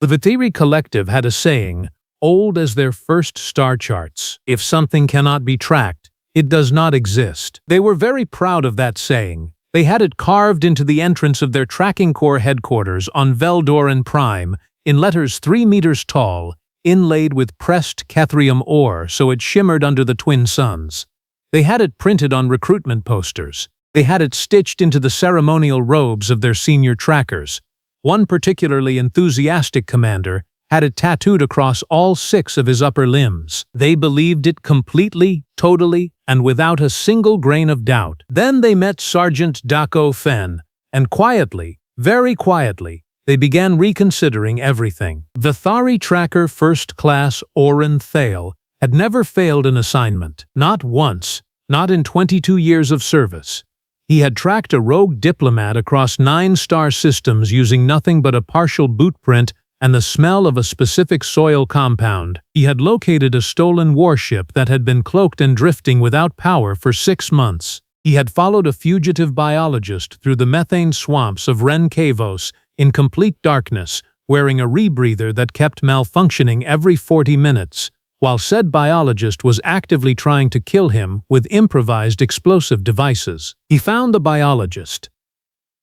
The Vethari Collective had a saying, old as their first star charts: if something cannot be tracked, it does not exist. They were very proud of that saying. They had it carved into the entrance of their tracking corps headquarters on Veldoran Prime in letters 3 meters tall, inlaid with pressed Kethrium ore so it shimmered under the twin suns. They had it printed on recruitment posters. They had it stitched into the ceremonial robes of their senior trackers. One particularly enthusiastic commander had it tattooed across all 6 of his upper limbs. They believed it completely, totally, and without a single grain of doubt. Then they met Sergeant Dako Fenn, and quietly, very quietly, they began reconsidering everything. Vethari Tracker First Class Oryn Thael had never failed an assignment. Not once, not in 22 years of service. He had tracked a rogue diplomat across 9 star systems using nothing but a partial bootprint and the smell of a specific soil compound. He had located a stolen warship that had been cloaked and drifting without power for 6 months. He had followed a fugitive biologist through the methane swamps of Voss in complete darkness, wearing a rebreather that kept malfunctioning every 40 minutes, while said biologist was actively trying to kill him with improvised explosive devices. He found the biologist.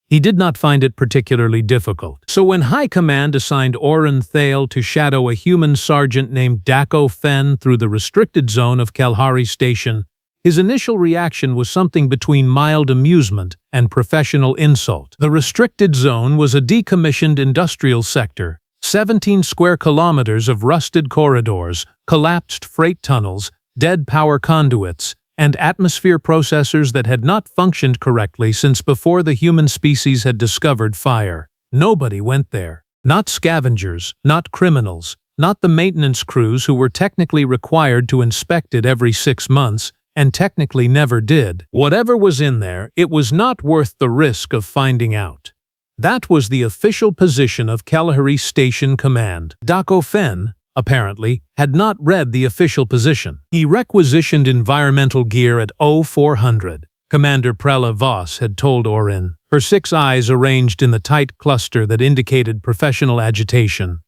He did not find it particularly difficult. So when High Command assigned Oryn Thael to shadow a human sergeant named Dako Fenn through the restricted zone of Kalhari Station, his initial reaction was something between mild amusement and professional insult. The restricted zone was a decommissioned industrial sector, 17 square kilometers of rusted corridors, collapsed freight tunnels, dead power conduits, and atmosphere processors that had not functioned correctly since before the human species had discovered fire. Nobody went there. Not scavengers, not criminals, not the maintenance crews who were technically required to inspect it every 6 months, and technically never did. Whatever was in there, it was not worth the risk of finding out. That was the official position of Kalhari Station Command. Dako Fenn, apparently, had not read the official position. He requisitioned environmental gear at 0400. Commander Prella Voss had told Oryn, her 6 eyes arranged in the tight cluster that indicated professional agitation.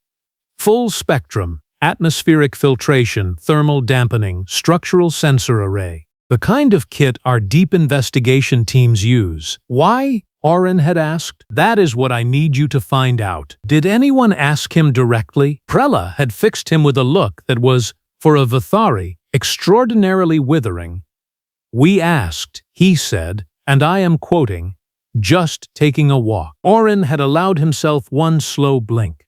Full spectrum, atmospheric filtration, thermal dampening, structural sensor array. The kind of kit our deep investigation teams use. Why? Oryn had asked. That is what I need you to find out. Did anyone ask him directly? Prella had fixed him with a look that was, for a Vethari, extraordinarily withering. We asked, he said, and I am quoting, just taking a walk. Oryn had allowed himself one slow blink.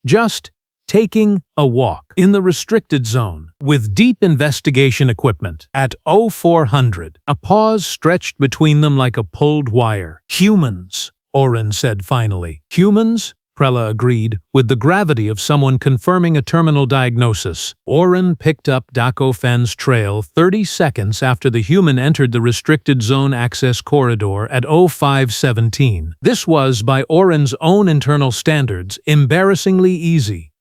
Just taking a walk in the restricted zone with deep investigation equipment at 0400. A pause stretched between them like a pulled wire. Humans, Oryn said finally. Humans? Prella agreed, with the gravity of someone confirming a terminal diagnosis. Oryn picked up Dako Fenn's trail 30 seconds after the human entered the restricted zone access corridor at 0517. This was, by Oryn's own internal standards, embarrassingly easy.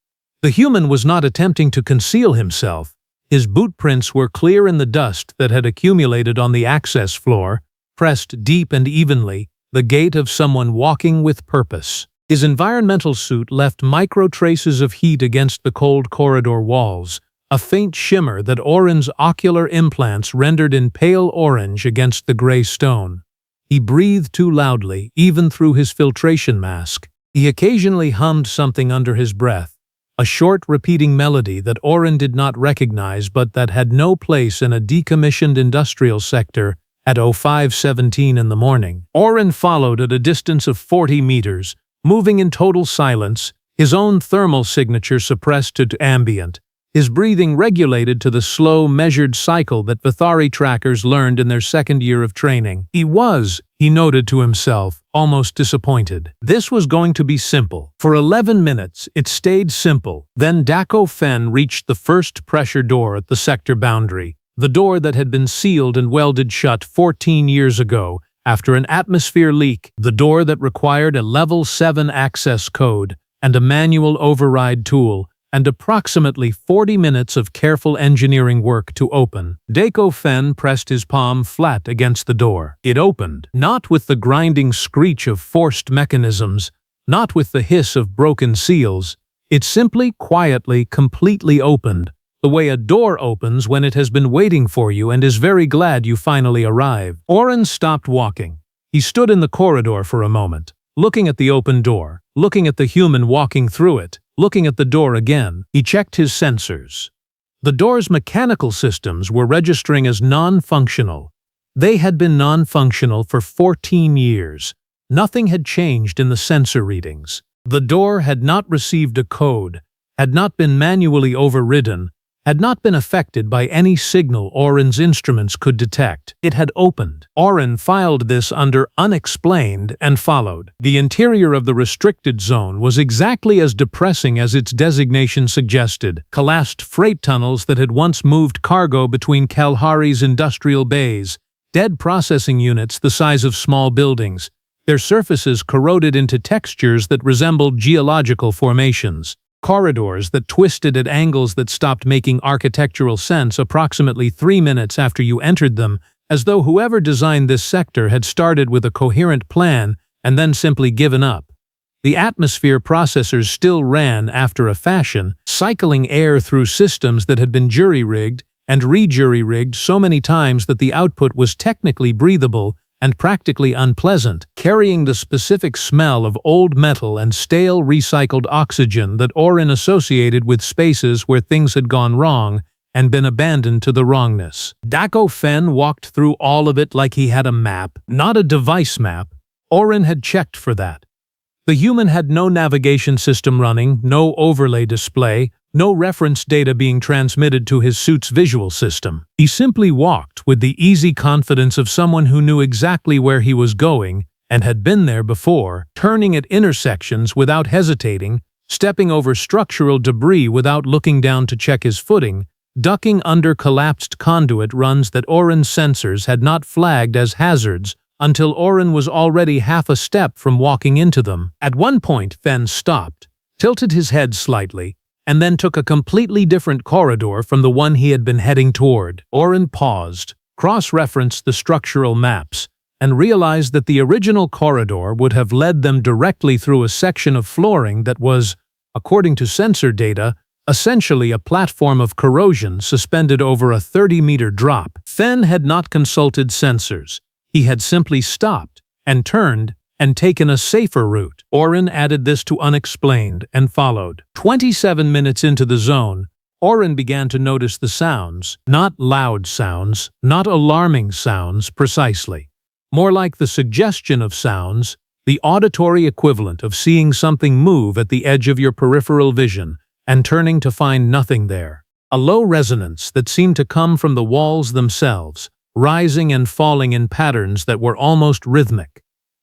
The human was not attempting to conceal himself. His bootprints were clear in the dust that had accumulated on the access floor, pressed deep and evenly, the gait of someone walking with purpose. His environmental suit left micro traces of heat against the cold corridor walls, a faint shimmer that Oryn's ocular implants rendered in pale orange against the gray stone. He breathed too loudly, even through his filtration mask. He occasionally hummed something under his breath. A short, repeating melody that Oryn did not recognize but that had no place in a decommissioned industrial sector at 0517 in the morning. Oryn followed at a distance of 40 meters, moving in total silence, his own thermal signature suppressed to ambient, his breathing regulated to the slow, measured cycle that Vethari trackers learned in their 2nd year of training. He noted to himself, almost disappointed. This was going to be simple. For 11 minutes, it stayed simple. Then Dako Fenn reached the first pressure door at the sector boundary, the door that had been sealed and welded shut 14 years ago after an atmosphere leak, the door that required a level 7 access code and a manual override tool, and approximately 40 minutes of careful engineering work to open. Dako Fenn pressed his palm flat against the door. It opened, not with the grinding screech of forced mechanisms, not with the hiss of broken seals. It simply, quietly, completely opened, the way a door opens when it has been waiting for you and is very glad you finally arrived. Oryn stopped walking. He stood in the corridor for a moment, looking at the open door, looking at the human walking through it, looking at the door again. He checked his sensors. The door's mechanical systems were registering as non-functional. They had been non-functional for 14 years. Nothing had changed in the sensor readings. The door had not received a code, had not been manually overridden, had not been affected by any signal Oryn's instruments could detect. It had opened. Oryn filed this under unexplained and followed. The interior of the restricted zone was exactly as depressing as its designation suggested. Collapsed freight tunnels that had once moved cargo between Kalahari's industrial bays, dead processing units the size of small buildings, their surfaces corroded into textures that resembled geological formations. Corridors that twisted at angles that stopped making architectural sense approximately 3 minutes after you entered them, as though whoever designed this sector had started with a coherent plan and then simply given up. The atmosphere processors still ran after a fashion, cycling air through systems that had been jury-rigged and re-jury-rigged so many times that the output was technically breathable and practically unpleasant, carrying the specific smell of old metal and stale recycled oxygen that Oryn associated with spaces where things had gone wrong and been abandoned to the wrongness. Dako Fenn walked through all of it like he had a map, not a device map. Oryn had checked for that. The human had no navigation system running, no overlay display, no reference data being transmitted to his suit's visual system. He simply walked with the easy confidence of someone who knew exactly where he was going and had been there before, turning at intersections without hesitating, stepping over structural debris without looking down to check his footing, ducking under collapsed conduit runs that Oryn's sensors had not flagged as hazards until Oryn was already half a step from walking into them. At one point, Fenn stopped, tilted his head slightly, and then took a completely different corridor from the one he had been heading toward. Oryn paused, cross-referenced the structural maps, and realized that the original corridor would have led them directly through a section of flooring that was, according to sensor data, essentially a platform of corrosion suspended over a 30-meter drop. Fenn had not consulted sensors. He had simply stopped and turned and taken a safer route. Oryn added this to unexplained and followed. 27 minutes into the zone, Oryn began to notice the sounds, not loud sounds, not alarming sounds precisely. More like the suggestion of sounds, the auditory equivalent of seeing something move at the edge of your peripheral vision and turning to find nothing there. A low resonance that seemed to come from the walls themselves, rising and falling in patterns that were almost rhythmic.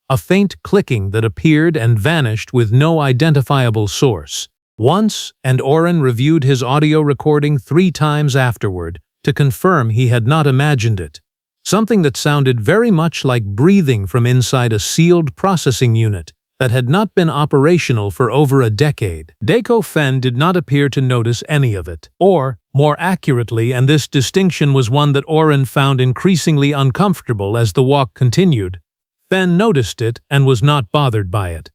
A faint clicking that appeared and vanished with no identifiable source. Once, and Oryn reviewed his audio recording 3 times afterward to confirm he had not imagined it. Something that sounded very much like breathing from inside a sealed processing unit that had not been operational for over a decade. Dako Fenn did not appear to notice any of it. Or, more accurately, and this distinction was one that Oryn found increasingly uncomfortable as the walk continued, Fenn noticed it and was not bothered by it.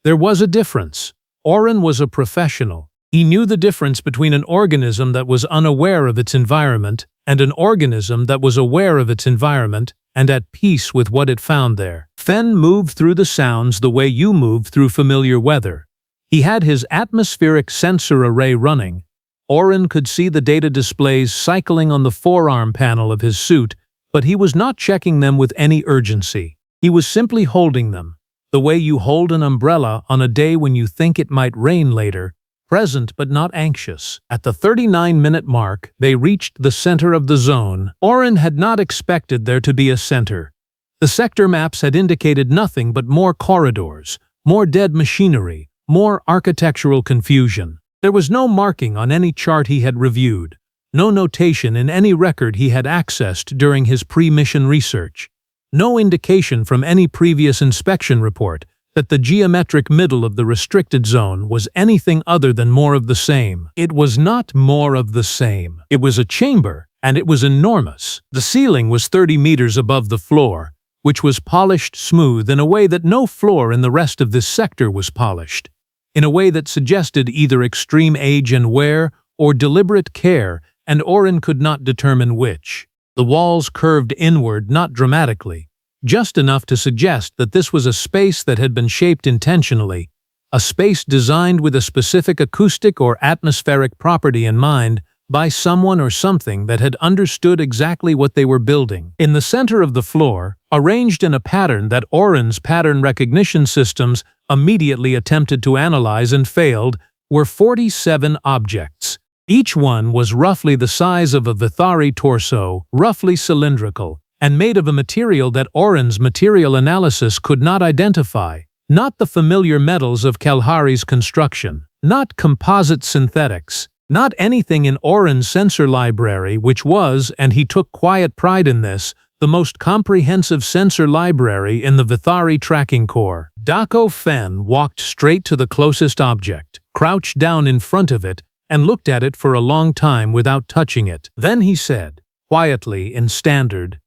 There was a difference. Oryn was a professional. He knew the difference between an organism that was unaware of its environment and an organism that was aware of its environment and at peace with what it found there. Fenn moved through the sounds the way you move through familiar weather. He had his atmospheric sensor array running. Oryn could see the data displays cycling on the forearm panel of his suit, but he was not checking them with any urgency. He was simply holding them, the way you hold an umbrella on a day when you think it might rain later, present but not anxious. At the 39-minute mark, they reached the center of the zone. Oryn had not expected there to be a center. The sector maps had indicated nothing but more corridors, more dead machinery, more architectural confusion. There was no marking on any chart he had reviewed, no notation in any record he had accessed during his pre-mission research. No indication from any previous inspection report that the geometric middle of the restricted zone was anything other than more of the same. It was not more of the same. It was a chamber, and it was enormous. The ceiling was 30 meters above the floor, which was polished smooth in a way that no floor in the rest of this sector was polished. in a way that suggested either extreme age and wear or deliberate care, and Oryn could not determine which. The walls curved inward, not dramatically, just enough to suggest that this was a space that had been shaped intentionally, a space designed with a specific acoustic or atmospheric property in mind by someone or something that had understood exactly what they were building. In the center of the floor, arranged in a pattern that Oryn's pattern recognition systems immediately attempted to analyze and failed, were 47 objects. Each one was roughly the size of a Vethari torso, roughly cylindrical, and made of a material that Oryn's material analysis could not identify. Not the familiar metals of Kalahari's construction, not composite synthetics, not anything in Oryn's sensor library, which was, and he took quiet pride in this, the most comprehensive sensor library in the Vethari tracking core. Dako Fenn walked straight to the closest object, crouched down in front of it, and looked at it for a long time without touching it. Then he said, quietly in Standard,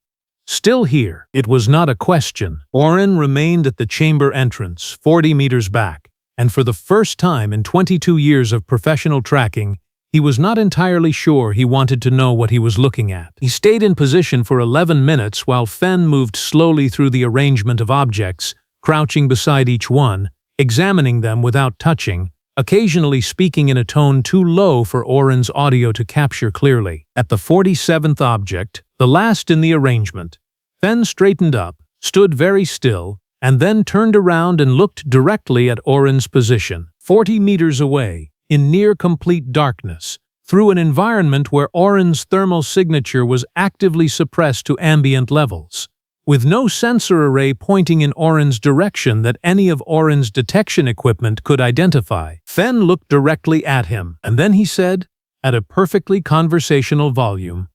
"Still here." It was not a question. Oryn remained at the chamber entrance, 40 meters back, and for the first time in 22 years of professional tracking, he was not entirely sure he wanted to know what he was looking at. He stayed in position for 11 minutes while Fenn moved slowly through the arrangement of objects, crouching beside each one, examining them without touching, occasionally speaking in a tone too low for Oryn's audio to capture clearly. At the 47th object, the last in the arrangement, Fenn straightened up, stood very still, and then turned around and looked directly at Oryn's position, 40 meters away, in near-complete darkness, through an environment where Oryn's thermal signature was actively suppressed to ambient levels. With no sensor array pointing in Oryn's direction that any of Oryn's detection equipment could identify, Fenn looked directly at him, and then he said, at a perfectly conversational volume,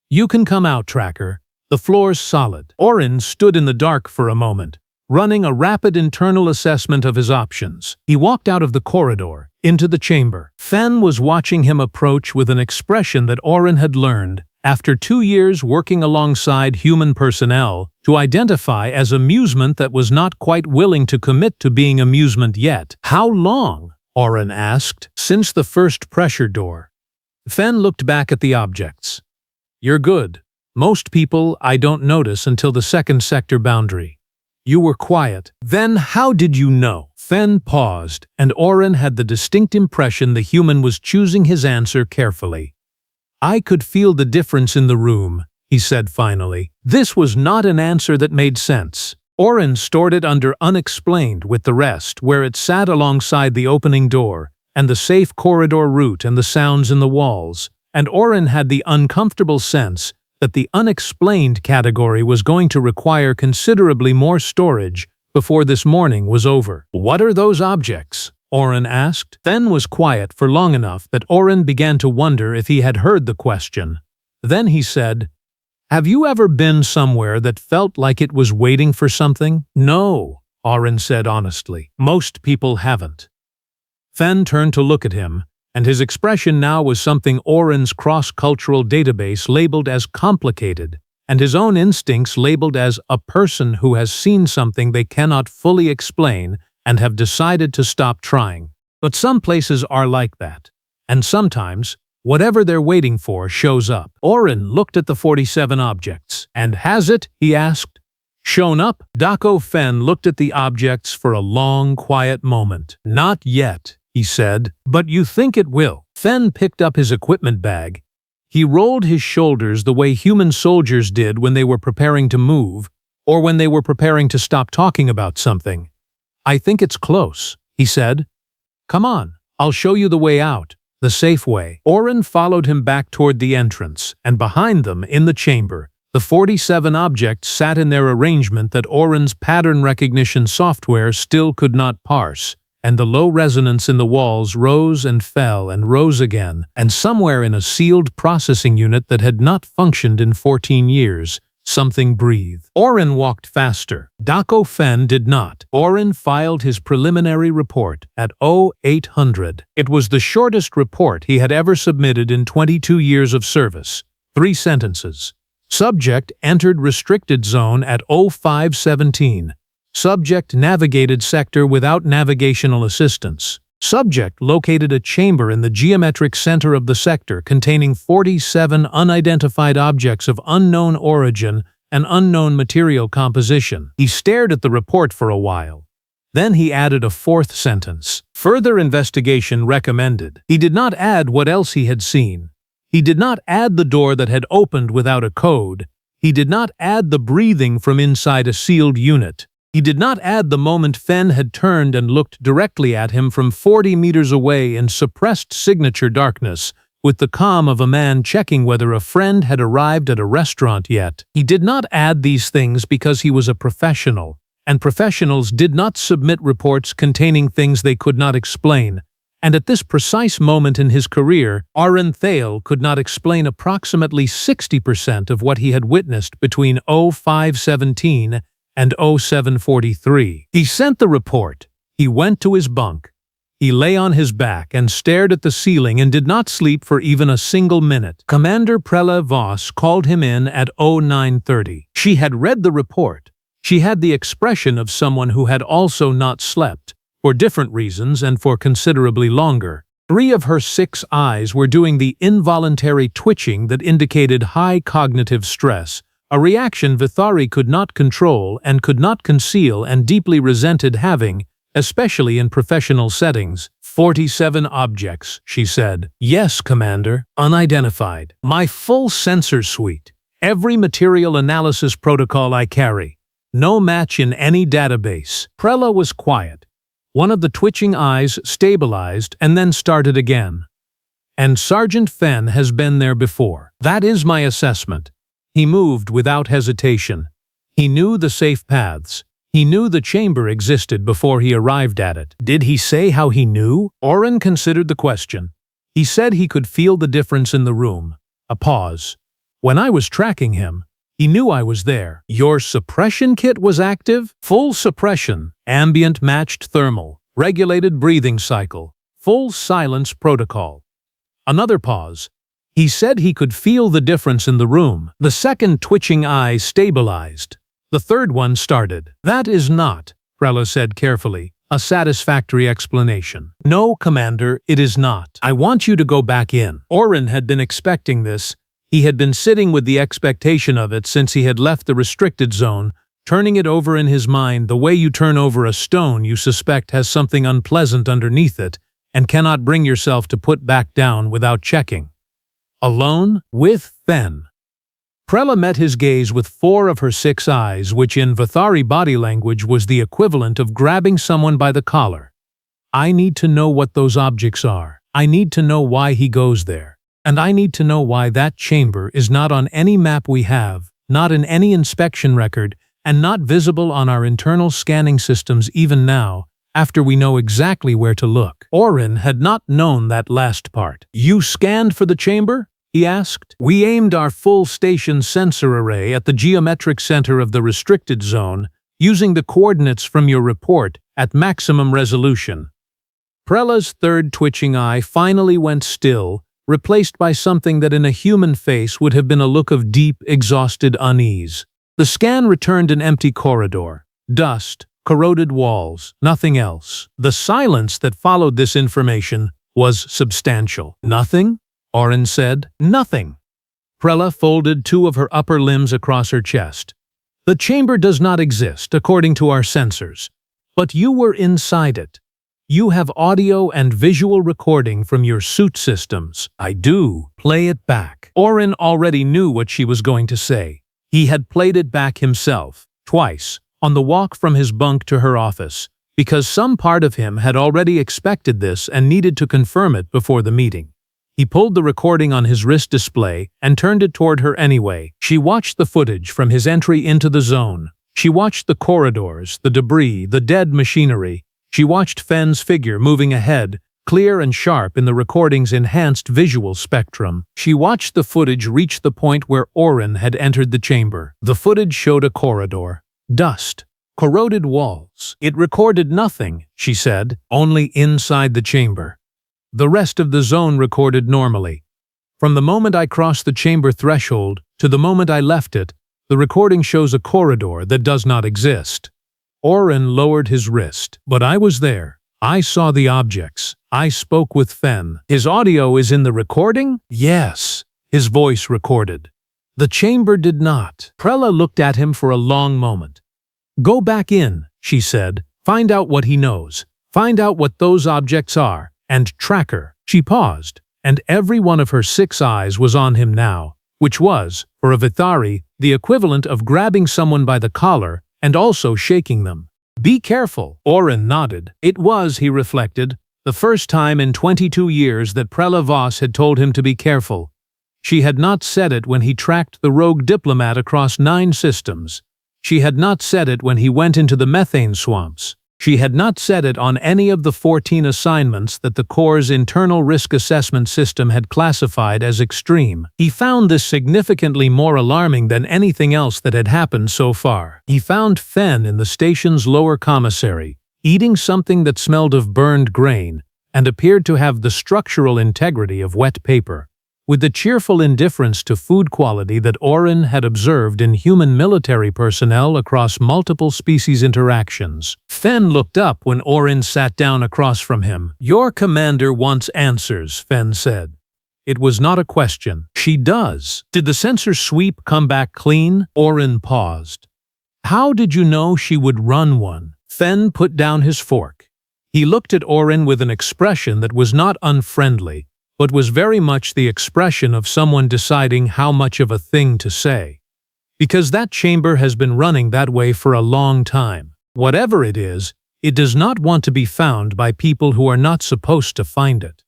"You can come out, Tracker. The floor's solid." Oryn stood in the dark for a moment, running a rapid internal assessment of his options. He walked out of the corridor, into the chamber. Fenn was watching him approach with an expression that Oryn had learned, after 2 years working alongside human personnel, to identify as amusement that was not quite willing to commit to being amusement yet. "How long?" Oryn asked. "Since the first pressure door." Fenn looked back at the objects. "You're good. Most people I don't notice until the second sector boundary. You were quiet. Then how did you know?" Fenn paused, and Oryn had the distinct impression the human was choosing his answer carefully. "I could feel the difference in the room," he said finally. This was not an answer that made sense. Oryn stored it under unexplained with the rest, where it sat alongside the opening door, and the safe corridor route and the sounds in the walls, and Oryn had the uncomfortable sense that the unexplained category was going to require considerably more storage before this morning was over. "What are those objects?" Oryn asked. Fenn was quiet for long enough that Oryn began to wonder if he had heard the question. Then he said, "Have you ever been somewhere that felt like it was waiting for something?" "No," Oryn said honestly. "Most people haven't." Fenn turned to look at him, and his expression now was something Oryn's cross-cultural database labeled as complicated, and his own instincts labeled as a person who has seen something they cannot fully explain and have decided to stop trying. But some places are like that, and sometimes, whatever they're waiting for shows up. Oryn looked at the 47 objects. "And has it?" he asked. "Shown up?" Dako Fenn looked at the objects for a long, quiet moment. "Not yet," he said. "But you think it will?" Fenn picked up his equipment bag. He rolled his shoulders the way human soldiers did when they were preparing to move, or when they were preparing to stop talking about something. "I think it's close," he said. "Come on, I'll show you the way out, the safe way." Oryn followed him back toward the entrance, and behind them, in the chamber, the 47 objects sat in their arrangement that Oryn's pattern recognition software still could not parse, and the low resonance in the walls rose and fell and rose again, and somewhere in a sealed processing unit that had not functioned in 14 years, something breathed. Oryn walked faster. Dako Fenn did not. Oryn filed his preliminary report at 0800. It was the shortest report he had ever submitted in 22 years of service. 3 sentences. Subject entered restricted zone at 0517. Subject navigated sector without navigational assistance. Subject located a chamber in the geometric center of the sector containing 47 unidentified objects of unknown origin and unknown material composition. He stared at the report for a while. Then he added a fourth sentence. Further investigation recommended. He did not add what else he had seen. He did not add the door that had opened without a code. He did not add the breathing from inside a sealed unit. He did not add the moment Fenn had turned and looked directly at him from 40 meters away in suppressed signature darkness, with the calm of a man checking whether a friend had arrived at a restaurant yet. He did not add these things because he was a professional, and professionals did not submit reports containing things they could not explain. And at this precise moment in his career, Oryn Thael could not explain approximately 60% of what he had witnessed between 0517 and 0743. He sent the report. He went to his bunk. He lay on his back and stared at the ceiling and did not sleep for even a single minute. Commander Prella Voss called him in at 0930. She had read the report. She had the expression of someone who had also not slept, for different reasons and for considerably longer. 3 of her 6 eyes were doing the involuntary twitching that indicated high cognitive stress, a reaction Vethari could not control and could not conceal and deeply resented having, especially in professional settings. 47 objects, she said. Yes, Commander. Unidentified. My full sensor suite. Every material analysis protocol I carry. No match in any database. Prella was quiet. One of the twitching eyes stabilized and then started again. And Sergeant Fenn has been there before. That is my assessment. He moved without hesitation. He knew the safe paths. He knew the chamber existed before he arrived at it. Did he say how he knew? Oryn considered the question. He said he could feel the difference in the room. A pause. When I was tracking him, he knew I was there. Your suppression kit was active? Full suppression, ambient matched thermal, regulated breathing cycle, full silence protocol. Another pause. He said he could feel the difference in the room. The second twitching eye stabilized. The third one started. That is not, Prella said carefully, a satisfactory explanation. No, Commander, it is not. I want you to go back in. Oryn had been expecting this. He had been sitting with the expectation of it since he had left the restricted zone, turning it over in his mind the way you turn over a stone you suspect has something unpleasant underneath it and cannot bring yourself to put back down without checking. Alone with Fenn. Prella met his gaze with 4 of her 6 eyes, which in Vethari body language was the equivalent of grabbing someone by the collar. I need to know what those objects are. I need to know why he goes there. And I need to know why that chamber is not on any map we have, not in any inspection record, and not visible on our internal scanning systems even now, after we know exactly where to look. Oryn had not known that last part. You scanned for the chamber? He asked. We aimed our full station sensor array at the geometric center of the restricted zone, using the coordinates from your report at maximum resolution. Prella's third twitching eye finally went still, replaced by something that in a human face would have been a look of deep, exhausted unease. The scan returned an empty corridor. Dust, corroded walls, nothing else. The silence that followed this information was substantial. Nothing? Oryn said. Nothing. Prella folded 2 of her upper limbs across her chest. The chamber does not exist, according to our sensors. But you were inside it. You have audio and visual recording from your suit systems. I do. Play it back. Oryn already knew what she was going to say. He had played it back himself, twice, on the walk from his bunk to her office, because some part of him had already expected this and needed to confirm it before the meeting. He pulled the recording on his wrist display and turned it toward her anyway. She watched the footage from his entry into the zone. She watched the corridors, the debris, the dead machinery. She watched Fenn's figure moving ahead, clear and sharp in the recording's enhanced visual spectrum. She watched the footage reach the point where Oryn had entered the chamber. The footage showed a corridor. Dust. Corroded walls. It recorded nothing, she said, only inside the chamber. The rest of the zone recorded normally. From the moment I crossed the chamber threshold to the moment I left it, the recording shows a corridor that does not exist. Oryn lowered his wrist. But I was there. I saw the objects. I spoke with Fenn. His audio is in the recording? Yes. His voice recorded. The chamber did not. Prella looked at him for a long moment. Go back in, she said. Find out what he knows. Find out what those objects are. And Tracker. She paused, and every one of her 6 eyes was on him now, which was, for a Vethari, the equivalent of grabbing someone by the collar and also shaking them. Be careful, Oryn nodded. It was, he reflected, the first time in 22 years that Prella Voss had told him to be careful. She had not said it when he tracked the rogue diplomat across 9 systems. She had not said it when he went into the methane swamps. She had not said it on any of the 14 assignments that the Corps' internal risk assessment system had classified as extreme. He found this significantly more alarming than anything else that had happened so far. He found Fenn in the station's lower commissary, eating something that smelled of burned grain and appeared to have the structural integrity of wet paper. With the cheerful indifference to food quality that Oryn had observed in human military personnel across multiple species interactions, Fenn looked up when Oryn sat down across from him. Your commander wants answers, Fenn said. It was not a question. She does. Did the sensor sweep come back clean? Oryn paused. How did you know she would run one? Fenn put down his fork. He looked at Oryn with an expression that was not unfriendly, but was very much the expression of someone deciding how much of a thing to say. Because that chamber has been running that way for a long time. Whatever it is, it does not want to be found by people who are not supposed to find it.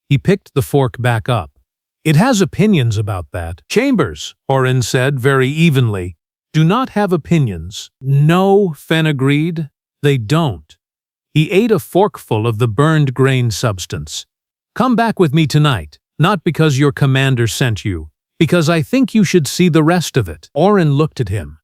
He picked the fork back up. It has opinions about that. Chambers, Oryn said very evenly, do not have opinions. No, Fenn agreed. They don't. He ate a forkful of the burned grain substance. Come back with me tonight, not because your commander sent you, because I think you should see the rest of it. Oryn looked at him.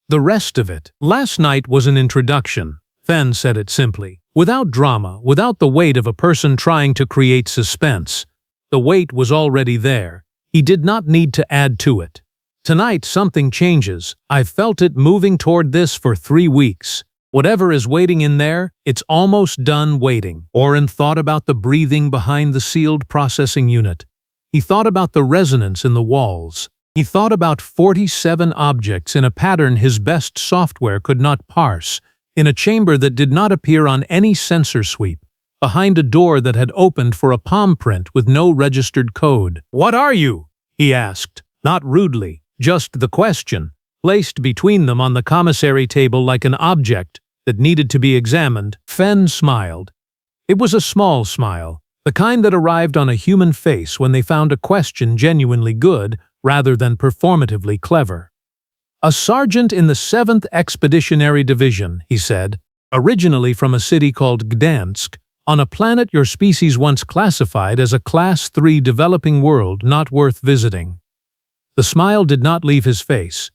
The rest of it. Last night was an introduction. Fenn said it simply. Without drama, without the weight of a person trying to create suspense. The weight was already there. He did not need to add to it. Tonight something changes. I've felt it moving toward this for 3 weeks. Whatever is waiting in there, it's almost done waiting. Oryn thought about the breathing behind the sealed processing unit. He thought about the resonance in the walls. He thought about 47 objects in a pattern his best software could not parse, in a chamber that did not appear on any sensor sweep, behind a door that had opened for a palm print with no registered code. What are you? He asked, not rudely, just the question, placed between them on the commissary table like an object that needed to be examined. Fenn smiled. It was a small smile, the kind that arrived on a human face when they found a question genuinely good rather than performatively clever. A sergeant in the 7th Expeditionary Division, he said, originally from a city called Gdansk, on a planet your species once classified as a Class 3 developing world not worth visiting. The smile did not leave his face.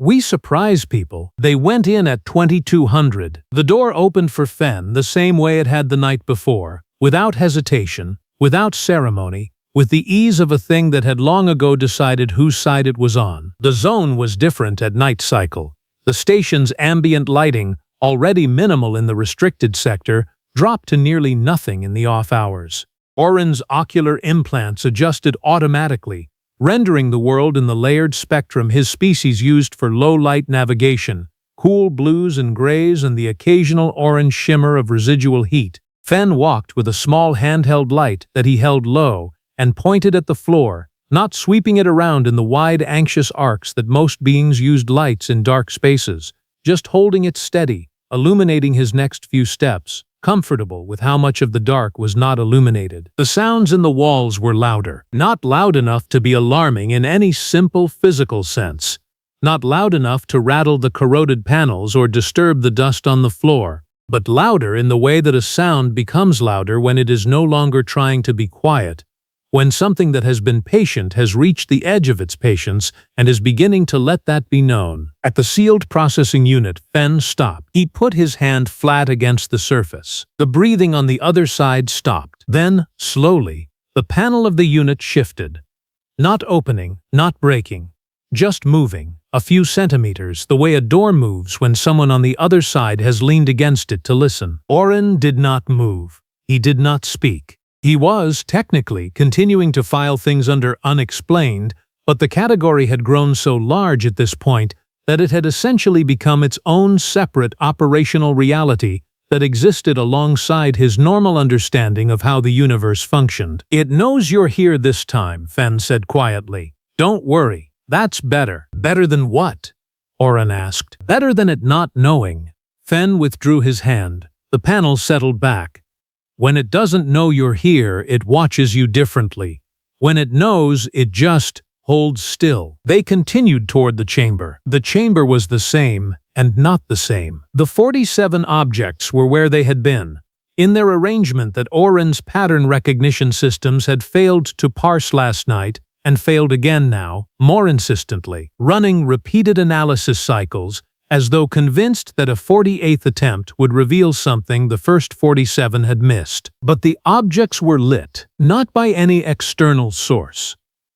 We surprise people. They went in at 2200. The door opened for Fenn the same way it had the night before, without hesitation, without ceremony, with the ease of a thing that had long ago decided whose side it was on. The zone was different at night cycle. The station's ambient lighting, already minimal in the restricted sector, dropped to nearly nothing in the off hours. Oryn's ocular implants adjusted automatically, rendering the world in the layered spectrum his species used for low-light navigation, cool blues and grays and the occasional orange shimmer of residual heat. Fenn walked with a small handheld light that he held low and pointed at the floor, not sweeping it around in the wide, anxious arcs that most beings used lights in dark spaces, just holding it steady, illuminating his next few steps, comfortable with how much of the dark was not illuminated. The sounds in the walls were louder, not loud enough to be alarming in any simple physical sense, not loud enough to rattle the corroded panels or disturb the dust on the floor, but louder in the way that a sound becomes louder when it is no longer trying to be quiet, when something that has been patient has reached the edge of its patience and is beginning to let that be known. At the sealed processing unit, Fenn stopped. He put his hand flat against the surface. The breathing on the other side stopped. Then, slowly, the panel of the unit shifted. Not opening, not breaking, just moving. a few centimeters, the way a door moves when someone on the other side has leaned against it to listen. Oryn did not move. He did not speak. He was, technically, continuing to file things under unexplained, but the category had grown so large at this point that it had essentially become its own separate operational reality that existed alongside his normal understanding of how the universe functioned. "It knows you're here this time," Fenn said quietly. "Don't worry. That's better." "Better than what?" Oryn asked. "Better than it not knowing." Fenn withdrew his hand. The panel settled back. "When it doesn't know you're here, it watches you differently. When it knows, it just holds still." They continued toward the chamber. The chamber was the same, and not the same. The 47 objects were where they had been, in their arrangement that Oryn's pattern recognition systems had failed to parse last night, and failed again now, more insistently, running repeated analysis cycles, as though convinced that a 48th attempt would reveal something the first 47 had missed. But the objects were lit, not by any external source.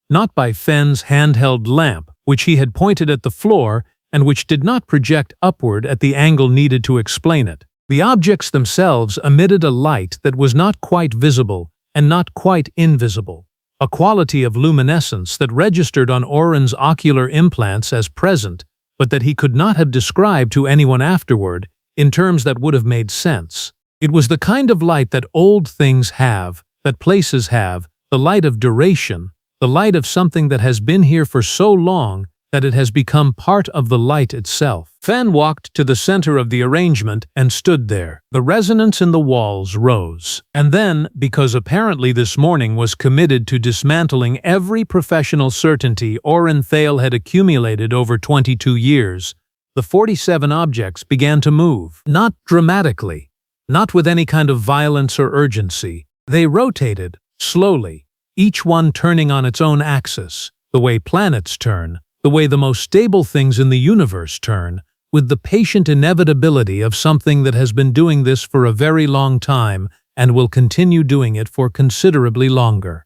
Not by Fenn's handheld lamp, which he had pointed at the floor and which did not project upward at the angle needed to explain it. The objects themselves emitted a light that was not quite visible and not quite invisible, a quality of luminescence that registered on Oryn's ocular implants as present, but that he could not have described to anyone afterward in terms that would have made sense. It was the kind of light that old things have, that places have, the light of duration, the light of something that has been here for so long that it has become part of the light itself. Fenn walked to the center of the arrangement and stood there. The resonance in the walls rose. And then, because apparently this morning was committed to dismantling every professional certainty Oryn Thael had accumulated over 22 years, the 47 objects began to move. Not dramatically, not with any kind of violence or urgency. They rotated, slowly, each one turning on its own axis, the way planets turn, the way the most stable things in the universe turn, with the patient inevitability of something that has been doing this for a very long time and will continue doing it for considerably longer.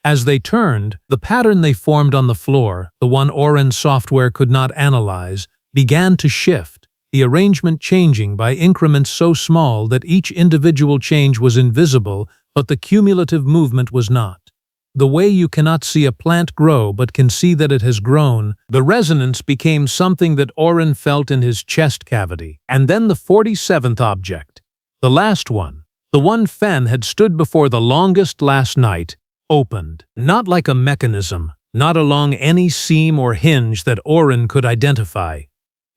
As they turned, the pattern they formed on the floor, the one Oryn's software could not analyze, began to shift, the arrangement changing by increments so small that each individual change was invisible, but the cumulative movement was not. The way you cannot see a plant grow but can see that it has grown, the resonance became something that Oryn felt in his chest cavity. And then the 47th object, the last one, the one Fenn had stood before the longest last night, opened. Not like a mechanism, not along any seam or hinge that Oryn could identify.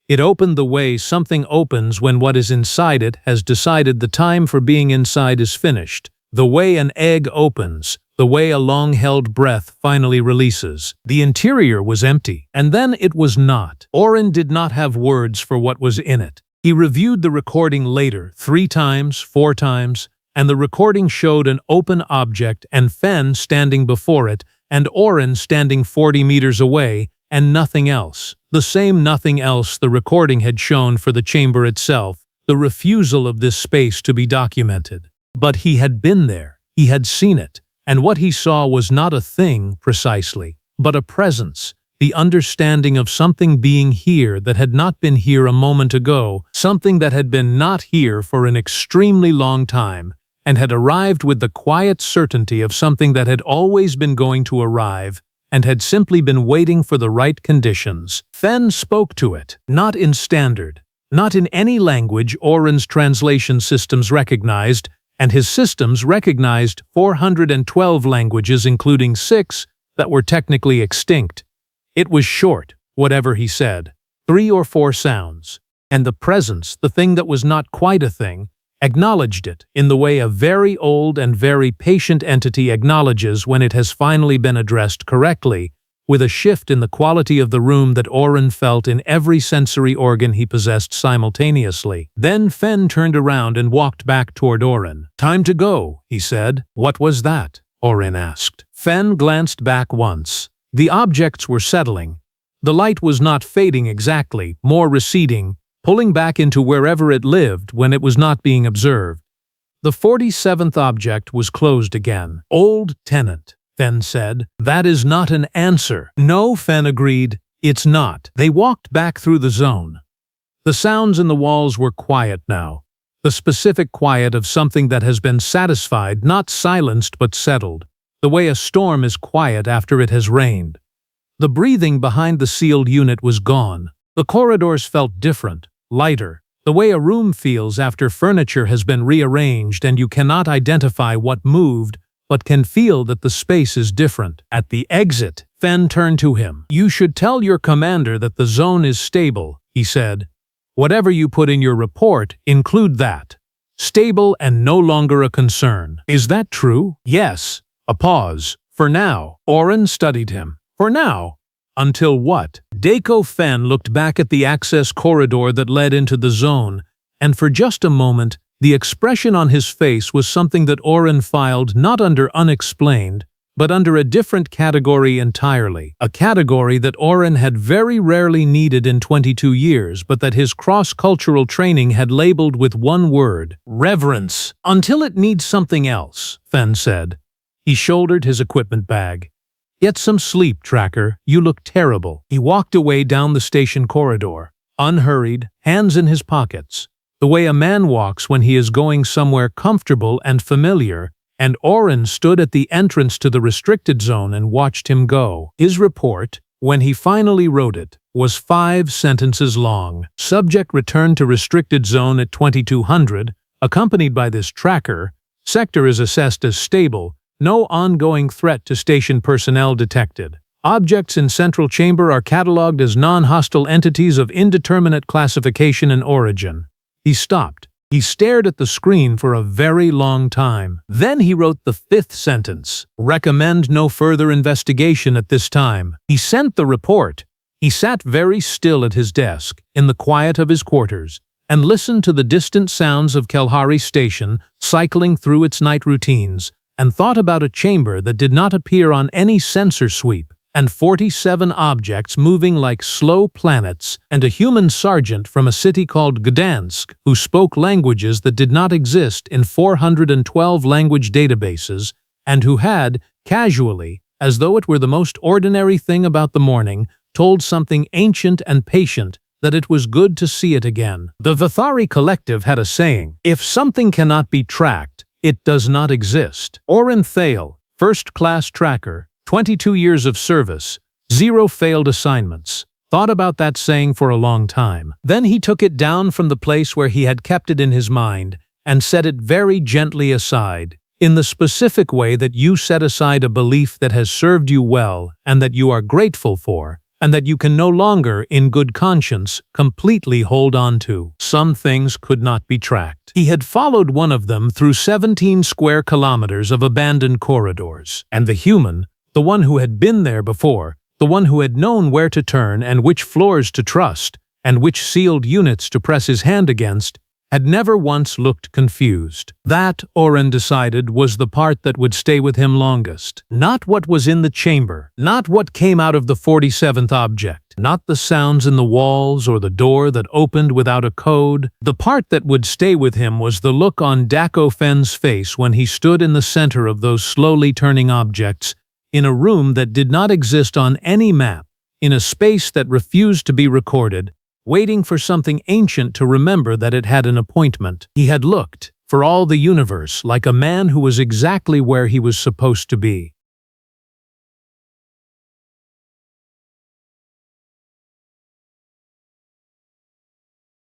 It opened the way something opens when what is inside it has decided the time for being inside is finished. The way an egg opens, the way a long-held breath finally releases. The interior was empty, and then it was not. Oryn did not have words for what was in it. He reviewed the recording later, 3 times, 4 times, and the recording showed an open object and Fenn standing before it, and Oryn standing 40 meters away, and nothing else. The same nothing else the recording had shown for the chamber itself, the refusal of this space to be documented. But he had been there. He had seen it. And what he saw was not a thing, precisely, but a presence, the understanding of something being here that had not been here a moment ago, something that had been not here for an extremely long time, and had arrived with the quiet certainty of something that had always been going to arrive, and had simply been waiting for the right conditions. Fenn spoke to it, not in standard, not in any language Oryn's translation systems recognized, and his systems recognized 412 languages, including 6 that were technically extinct. It was short, whatever he said, 3 or 4 sounds, and the presence, the thing that was not quite a thing, acknowledged it in the way a very old and very patient entity acknowledges when it has finally been addressed correctly, with a shift in the quality of the room that Oryn felt in every sensory organ he possessed simultaneously. Then Fenn turned around and walked back toward Oryn. "Time to go," he said. "What was that?" Oryn asked. Fenn glanced back once. The objects were settling. The light was not fading exactly, more receding, pulling back into wherever it lived when it was not being observed. The 47th object was closed again. "Old tenant," Fenn said. "That is not an answer." "No," Fenn agreed. It's not. They walked back through the zone. The sounds in the walls were quiet now. The specific quiet of something that has been satisfied, not silenced but settled, the way a storm is quiet after it has rained. The breathing behind the sealed unit was gone. The corridors felt different, lighter, the way a room feels after furniture has been rearranged and you cannot identify what moved, but can feel that the space is different. At the exit, Fenn turned to him. "You should tell your commander that the zone is stable," he said. "Whatever you put in your report, include that. Stable and no longer a concern." "Is that true?" "Yes." A pause. "For now." Oryn studied him. "For now? Until what?" Dako Fenn looked back at the access corridor that led into the zone, and for just a moment, the expression on his face was something that Oryn filed not under unexplained, but under a different category entirely. A category that Oryn had very rarely needed in 22 years, but that his cross-cultural training had labeled with one word: reverence. "Until it needs something else," Fenn said. He shouldered his equipment bag. "Get some sleep, Tracker. You look terrible." He walked away down the station corridor, unhurried, hands in his pockets, the way a man walks when he is going somewhere comfortable and familiar, and Oryn stood at the entrance to the restricted zone and watched him go. His report, when he finally wrote it, was 5 sentences long. Subject returned to restricted zone at 2200, accompanied by this tracker. Sector is assessed as stable. No ongoing threat to station personnel detected. Objects in central chamber are catalogued as non-hostile entities of indeterminate classification and origin. He stopped. He stared at the screen for a very long time. Then he wrote the 5th sentence. Recommend no further investigation at this time. He sent the report. He sat very still at his desk, in the quiet of his quarters, and listened to the distant sounds of Kelhari Station cycling through its night routines, and thought about a chamber that did not appear on any sensor sweep, and 47 objects moving like slow planets, and a human sergeant from a city called Gdansk who spoke languages that did not exist in 412 language databases, and who had, casually, as though it were the most ordinary thing about the morning, told something ancient and patient that it was good to see it again. The Vethari Collective had a saying: if something cannot be tracked, it does not exist. Oryn Thael, first-class tracker, 22 years of service, 0 failed assignments, thought about that saying for a long time. Then he took it down from the place where he had kept it in his mind and set it very gently aside, in the specific way that you set aside a belief that has served you well and that you are grateful for, and that you can no longer, in good conscience, completely hold on to. Some things could not be tracked. He had followed one of them through 17 square kilometers of abandoned corridors, and the human, the one who had been there before, the one who had known where to turn and which floors to trust, and which sealed units to press his hand against, had never once looked confused. That, Oryn decided, was the part that would stay with him longest. Not what was in the chamber, not what came out of the 47th object, not the sounds in the walls or the door that opened without a code. The part that would stay with him was the look on Dako Fenn's face when he stood in the center of those slowly turning objects, in a room that did not exist on any map, in a space that refused to be recorded, waiting for something ancient to remember that it had an appointment. He had looked, for all the universe, like a man who was exactly where he was supposed to be.